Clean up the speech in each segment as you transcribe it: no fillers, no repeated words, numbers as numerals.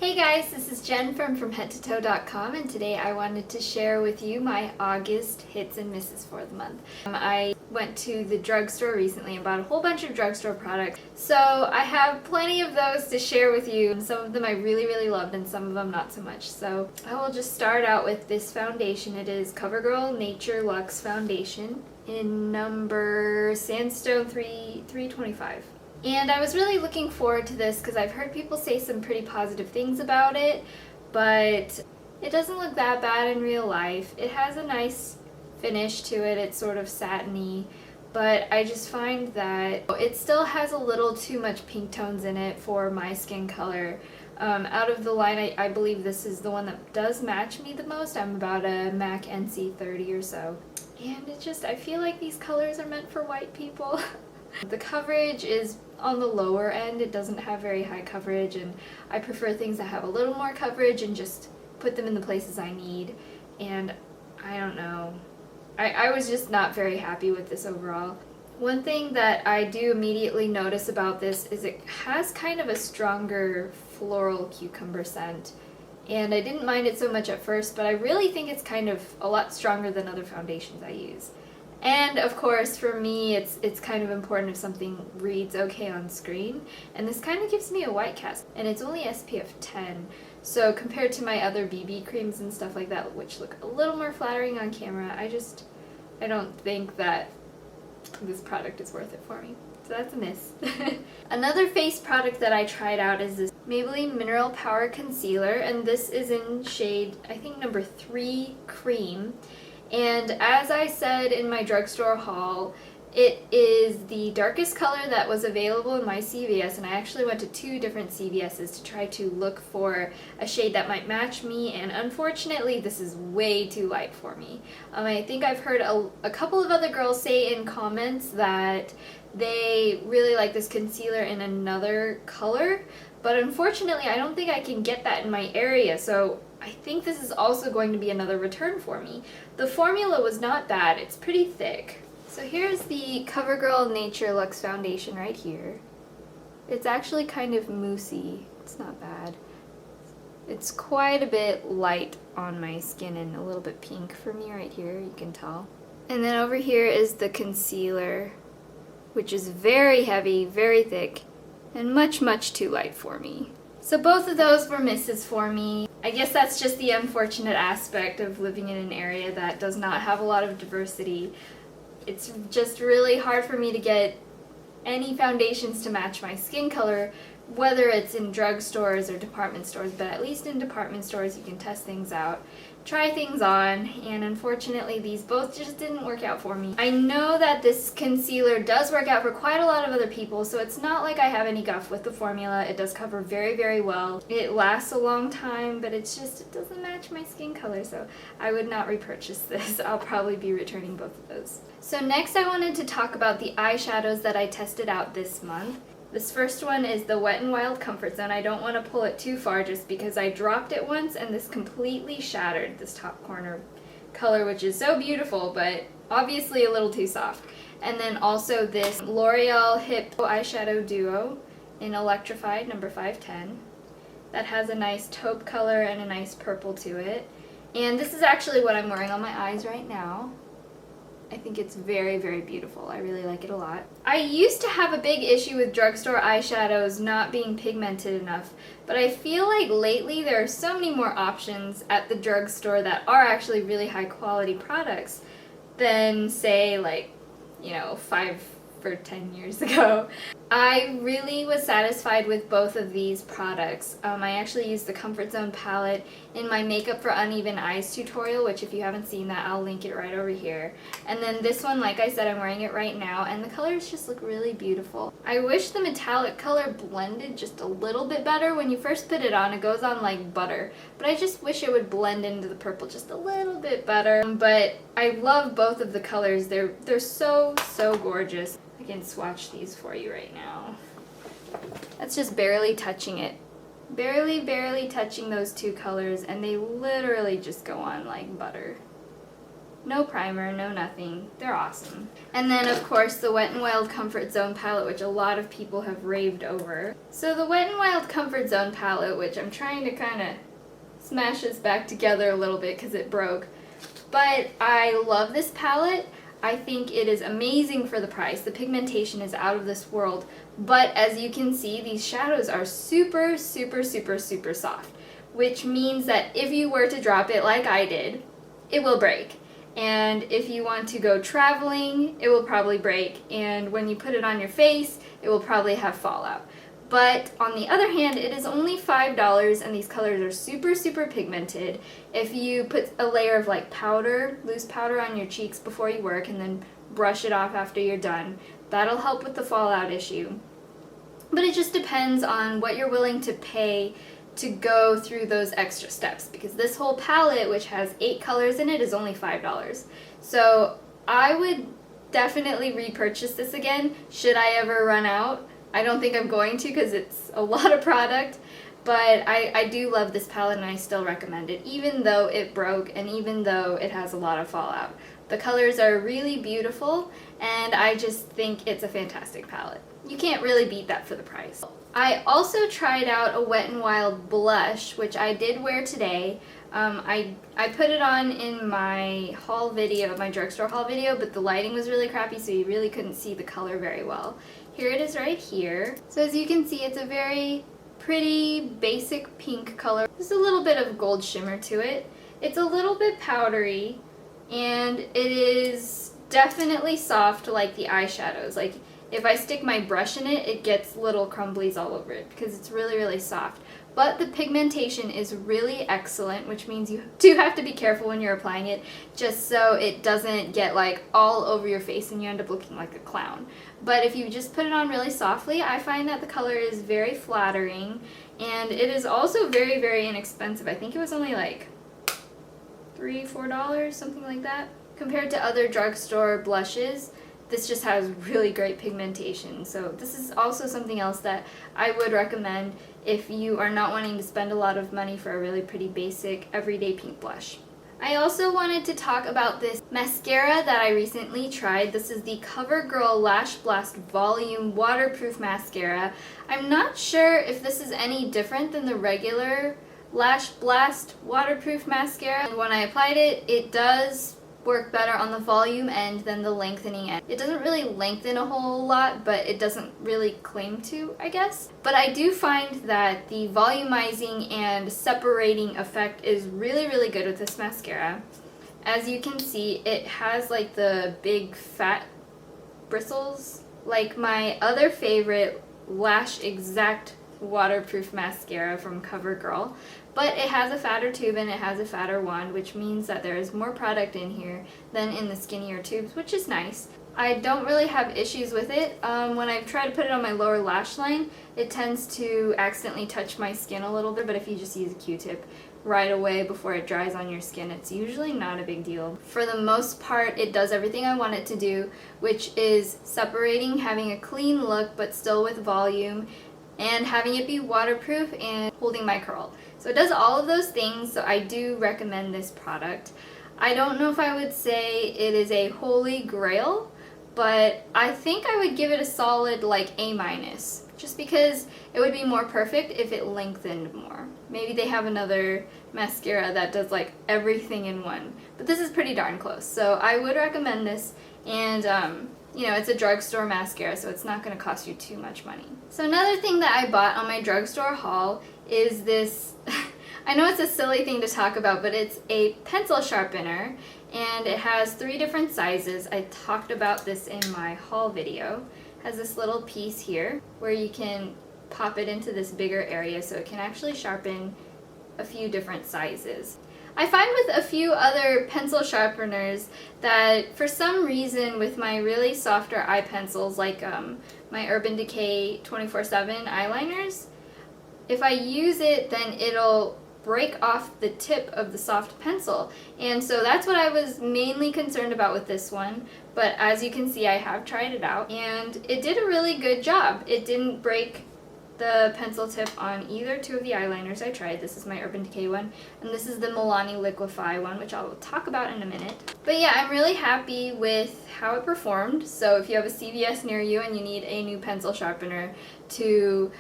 Hey guys, this is Jen from FromHeadToToe.com, and today I wanted to share with you my August hits and misses for the month. I went to the drugstore recently and bought a whole bunch of drugstore products, so I have plenty of those to share with you. Some of them I really loved and some of them not so much. So I will just start out with this foundation. It is Covergirl Natureluxe Foundation in number Sandstone 325. And I was really looking forward to this because I've heard people say some pretty positive things about it, but it doesn't look that bad in real life. It has a nice finish to it. It's sort of satiny, but I just find that it still has a little too much pink tones in it for my skin color. Out of the line, I believe this is the one that does match me the most. I'm about a MAC NC30 or so. And it just, I feel like these colors are meant for white people. The coverage is on the lower end. It doesn't have very high coverage, and I prefer things that have a little more coverage and just put them in the places I need. And I don't know. I was just not very happy with this overall. One thing that I do immediately notice about this is it has kind of a stronger floral cucumber scent. And I didn't mind it so much at first, but I really think it's kind of a lot stronger than other foundations I use. And of course, for me, it's kind of important if something reads okay on screen. And this kind of gives me a white cast, and it's only SPF 10. So compared to my other BB creams and stuff like that, which look a little more flattering on camera, I don't think that this product is worth it for me. So that's a miss. Another face product that I tried out is this Maybelline Mineral Power Concealer, and this is in shade, I think, number 3 Cream. And as I said in my drugstore haul, it is the darkest color that was available in my CVS, and I actually went to 2 different CVS's to try to look for a shade that might match me, and unfortunately this is way too light for me. I think I've heard a couple of other girls say in comments that they really like this concealer in another color, but unfortunately I don't think I can get that in my area, so I think this is also going to be another return for me. The formula was not bad, it's pretty thick. So here's the CoverGirl Natureluxe foundation right here. It's actually kind of moussey, it's not bad. It's quite a bit light on my skin and a little bit pink for me right here, you can tell. And then over here is the concealer, which is very heavy, very thick, and much too light for me. So both of those were misses for me. I guess that's just the unfortunate aspect of living in an area that does not have a lot of diversity. It's just really hard for me to get any foundations to match my skin color, whether it's in drugstores or department stores, but at least in department stores you can test things out, try things on, and unfortunately these both just didn't work out for me. I know that this concealer does work out for quite a lot of other people, so it's not like I have any guff with the formula. It does cover very well. It lasts a long time, but it doesn't match my skin color, so I would not repurchase this. I'll probably be returning both of those. So next I wanted to talk about the eyeshadows that I tested out this month. This first one is the Wet n Wild Comfort Zone. I don't want to pull it too far just because I dropped it once and this completely shattered this top corner color, which is so beautiful, but obviously a little too soft. And then also this L'Oreal Hip Eyeshadow Duo in Electrified number 510. That has a nice taupe color and a nice purple to it. And this is actually what I'm wearing on my eyes right now. I think it's very beautiful. I really like it a lot. I used to have a big issue with drugstore eyeshadows not being pigmented enough, but I feel like lately there are so many more options at the drugstore that are actually really high quality products than, say, like, 5 or 10 years ago. I really was satisfied with both of these products. I actually used the Comfort Zone palette in my Makeup for Uneven Eyes tutorial, which if you haven't seen that, I'll link it right over here. And then this one, like I said, I'm wearing it right now, and the colors just look really beautiful. I wish the metallic color blended just a little bit better. When you first put it on, it goes on like butter, but I just wish it would blend into the purple just a little bit better. But I love both of the colors. They're so gorgeous. I can swatch these for you right now. That's just barely touching it. Barely touching those two colors, and they literally just go on like butter. No primer, no nothing. They're awesome. And then of course the Wet n Wild Comfort Zone palette, which a lot of people have raved over. So the Wet n Wild Comfort Zone palette, which I'm trying to kind of smash this back together a little bit because it broke. But I love this palette. I think it is amazing for the price. The pigmentation is out of this world. But as you can see, these shadows are super, super, super, super soft. Which means that if you were to drop it like I did, it will break. And if you want to go traveling, it will probably break. And when you put it on your face, it will probably have fallout. But on the other hand, it is only $5 and these colors are super, super pigmented. If you put a layer of like powder, loose powder on your cheeks before you work and then brush it off after you're done, that'll help with the fallout issue. But it just depends on what you're willing to pay to go through those extra steps, because this whole palette, which has 8 colors in it, is only $5. So I would definitely repurchase this again should I ever run out. I don't think I'm going to because it's a lot of product, but I do love this palette and I still recommend it, even though it broke and even though it has a lot of fallout. The colors are really beautiful and I just think it's a fantastic palette. You can't really beat that for the price. I also tried out a Wet n Wild blush, which I did wear today. I put it on in my haul video, my drugstore haul video, but the lighting was really crappy so you really couldn't see the color very well. Here it is right here. So as you can see, it's a very pretty basic pink color. There's a little bit of gold shimmer to it. It's a little bit powdery and it is definitely soft like the eyeshadows. Like if I stick my brush in it, it gets little crumblies all over it because it's really, really soft. But the pigmentation is really excellent, which means you do have to be careful when you're applying it, just so it doesn't get like all over your face and you end up looking like a clown. But if you just put it on really softly, I find that the color is very flattering, and it is also very, very inexpensive. I think it was only like $3, $4, something like that. Compared to other drugstore blushes, this just has really great pigmentation. So this is also something else that I would recommend if you are not wanting to spend a lot of money for a really pretty basic everyday pink blush. I also wanted to talk about this mascara that I recently tried. This is the Covergirl Lash Blast Volume Waterproof Mascara. I'm not sure if this is any different than the regular Lash Blast Waterproof Mascara. And when I applied it, it does work better on the volume end than the lengthening end. It doesn't really lengthen a whole lot, but it doesn't really claim to, I guess. But I do find that the volumizing and separating effect is really, really good with this mascara. As you can see, it has like the big fat bristles, like my other favorite Lash Exact waterproof mascara from Covergirl, but it has a fatter tube and it has a fatter wand, which means that there is more product in here than in the skinnier tubes, which is nice. I don't really have issues with it. When I try to put it on my lower lash line, it tends to accidentally touch my skin a little bit, but if you just use a Q-tip right away before it dries on your skin, it's usually not a big deal. For the most part, it does everything I want it to do, which is separating, having a clean look but still with volume, and having it be waterproof and holding my curl. So it does all of those things, so I do recommend this product. I don't know if I would say it is a holy grail, but I think I would give it a solid like A-, just because it would be more perfect if it lengthened more. Maybe they have another mascara that does like everything in one, but this is pretty darn close. So I would recommend this, and you know, it's a drugstore mascara, so it's not going to cost you too much money. So another thing that I bought on my drugstore haul is this, I know it's a silly thing to talk about, but it's a pencil sharpener, and it has 3 different sizes. I talked about this in my haul video. It has this little piece here where you can pop it into this bigger area so it can actually sharpen a few different sizes. I find with a few other pencil sharpeners that for some reason with my really softer eye pencils, like my Urban Decay 24/7 eyeliners, if I use it, then it'll break off the tip of the soft pencil. And so that's what I was mainly concerned about with this one. But as you can see, I have tried it out and it did a really good job. It didn't break the pencil tip on either two of the eyeliners I tried. This is my Urban Decay one, and this is the Milani Liquif'eye one, which I'll talk about in a minute. But yeah, I'm really happy with how it performed. So if you have a CVS near you and you need a new pencil sharpener to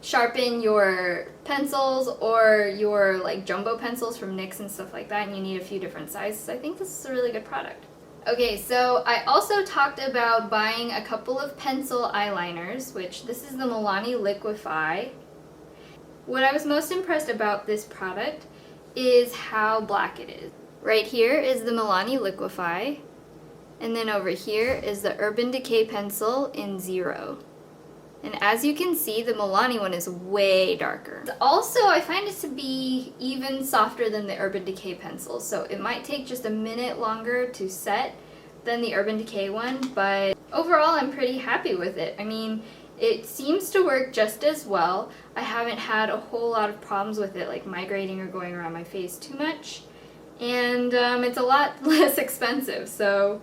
sharpen your pencils or your like jumbo pencils from NYX and stuff like that, and you need a few different sizes, I think this is a really good product. Okay, so I also talked about buying a couple of pencil eyeliners, which this is the Milani Liquif'eye. What I was most impressed about this product is how black it is. Right here is the Milani Liquif'eye, and then over here is the Urban Decay pencil in 0. And as you can see, the Milani one is way darker. Also, I find it to be even softer than the Urban Decay pencil, so it might take just a minute longer to set than the Urban Decay one, but overall I'm pretty happy with it. I mean, it seems to work just as well. I haven't had a whole lot of problems with it, like migrating or going around my face too much, and it's a lot less expensive. So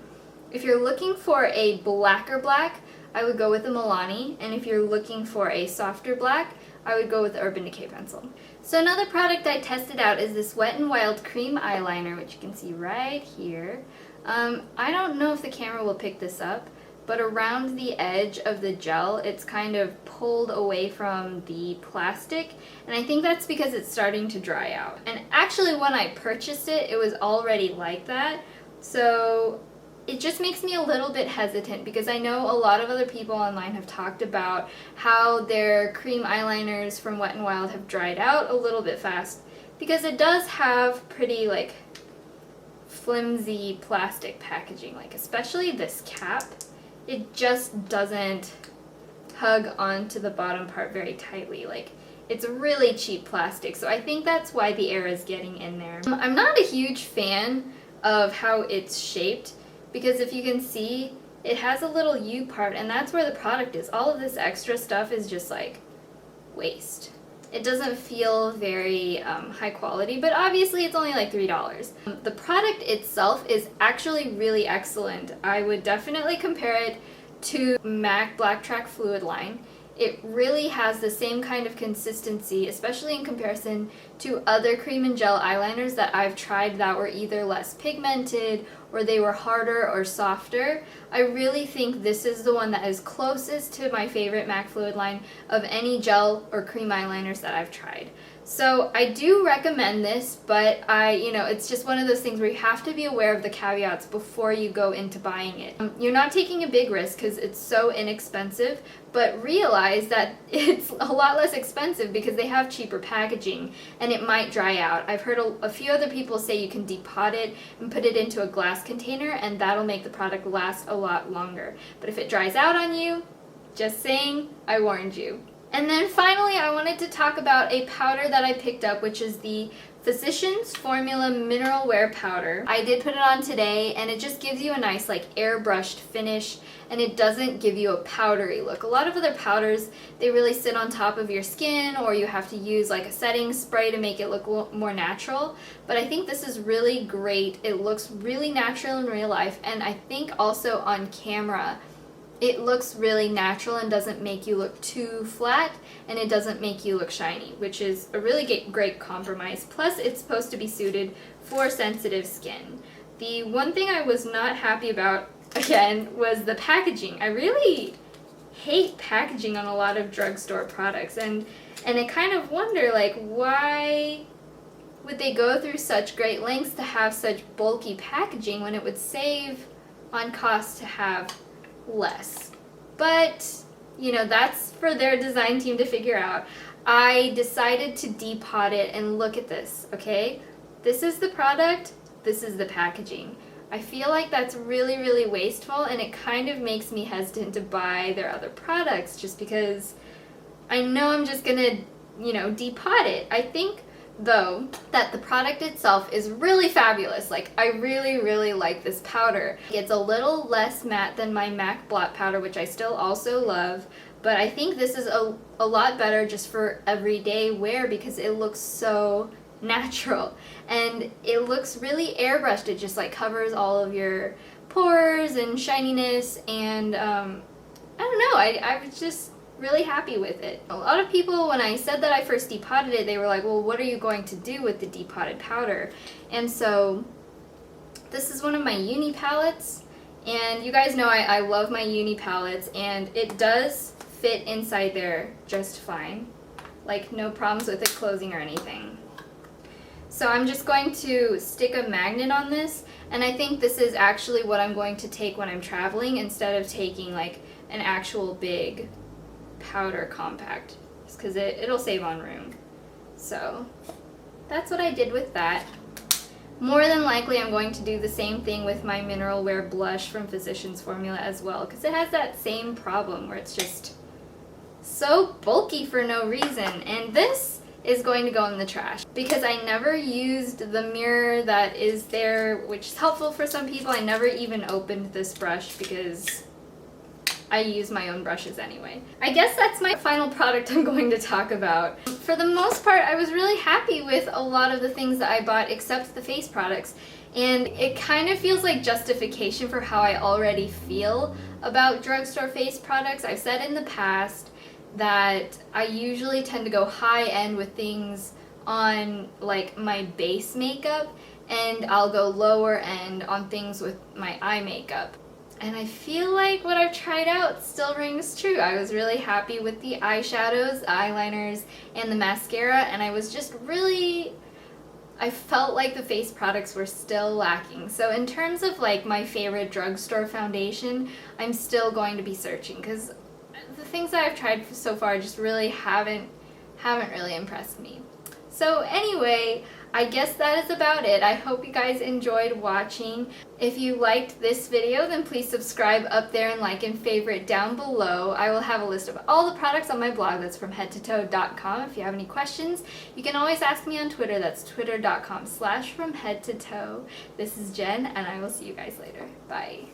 if you're looking for a blacker black, I would go with the Milani, and if you're looking for a softer black, I would go with the Urban Decay pencil. So another product I tested out is this Wet n Wild cream eyeliner, which you can see right here. I don't know if the camera will pick this up, but around the edge of the gel, it's kind of pulled away from the plastic, and I think that's because it's starting to dry out. And actually when I purchased it, it was already like that, so it just makes me a little bit hesitant because I know a lot of other people online have talked about how their cream eyeliners from Wet n Wild have dried out a little bit fast, because it does have pretty like flimsy plastic packaging, like especially this cap. It just doesn't hug onto the bottom part very tightly. Like, it's really cheap plastic, so I think that's why the air is getting in there. I'm not a huge fan of how it's shaped, because if you can see, it has a little U part, and that's where the product is. All of this extra stuff is just like waste. It doesn't feel very high quality, but obviously it's only like $3. The product itself is actually really excellent. I would definitely compare it to MAC Black Track Fluid Line. It really has the same kind of consistency, especially in comparison to other cream and gel eyeliners that I've tried that were either less pigmented or they were harder or softer. I really think this is the one that is closest to my favorite MAC Fluid Line of any gel or cream eyeliners that I've tried. So I do recommend this, but it's just one of those things where you have to be aware of the caveats before you go into buying it. You're not taking a big risk because it's so inexpensive, but realize that it's a lot less expensive because they have cheaper packaging and it might dry out. I've heard a few other people say you can depot it and put it into a glass container, and that'll make the product last a lot longer. But if it dries out on you, just saying, I warned you. And then finally, I wanted to talk about a powder that I picked up, which is the Physicians Formula Mineral Wear Powder. I did put it on today, and it just gives you a nice like airbrushed finish, and it doesn't give you a powdery look. A lot of other powders, they really sit on top of your skin, or you have to use like a setting spray to make it look more natural. But I think this is really great. It looks really natural in real life, and I think also on camera, it looks really natural and doesn't make you look too flat, and it doesn't make you look shiny, which is a really great compromise. Plus, it's supposed to be suited for sensitive skin. The one thing I was not happy about, again, was the packaging. I really hate packaging on a lot of drugstore products, and I kind of wonder, like, why would they go through such great lengths to have such bulky packaging when it would save on cost to have less? But that's for their design team to figure out. I decided to depot it, and look at this, okay? This is the product, this is the packaging. I feel like that's really, really wasteful, and it kind of makes me hesitant to buy their other products just because I know I'm just gonna, depot it. I think though that the product itself is really fabulous. Like, I really, really like this powder. It's a little less matte than my MAC blot powder, which I still also love, but I think this is a lot better just for everyday wear because it looks so natural and it looks really airbrushed. It just like covers all of your pores and shininess, and I don't know, I was just really happy with it. A lot of people, when I said that I first depotted it, they were like, well, what are you going to do with the depotted powder? And so this is one of my Unii palettes, and you guys know I love my Unii palettes, and it does fit inside there just fine. Like, no problems with it closing or anything. So I'm just going to stick a magnet on this, and I think this is actually what I'm going to take when I'm traveling instead of taking like an actual big powder compact, just because it'll save on room. So that's what I did with that. More than likely I'm going to do the same thing with my Mineral Wear blush from Physicians Formula as well, because it has that same problem where it's just so bulky for no reason. And this is going to go in the trash because I never used the mirror that is there, which is helpful for some people. I never even opened this brush because I use my own brushes anyway. I guess that's my final product I'm going to talk about. For the most part, I was really happy with a lot of the things that I bought except the face products, and it kind of feels like justification for how I already feel about drugstore face products. I've said in the past that I usually tend to go high end with things on like my base makeup, and I'll go lower end on things with my eye makeup. And I feel like what I've tried out still rings true. I was really happy with the eyeshadows, the eyeliners, and the mascara, and I was just really, I felt like the face products were still lacking. So in terms of like my favorite drugstore foundation, I'm still going to be searching, because the things that I've tried so far just really haven't really impressed me. So anyway, I guess that is about it. I hope you guys enjoyed watching. If you liked this video, then please subscribe up there and like and favorite down below. I will have a list of all the products on my blog that's from headtotoe.com. If you have any questions, you can always ask me on Twitter. That's twitter.com/fromheadtotoe. This is Jen, and I will see you guys later. Bye.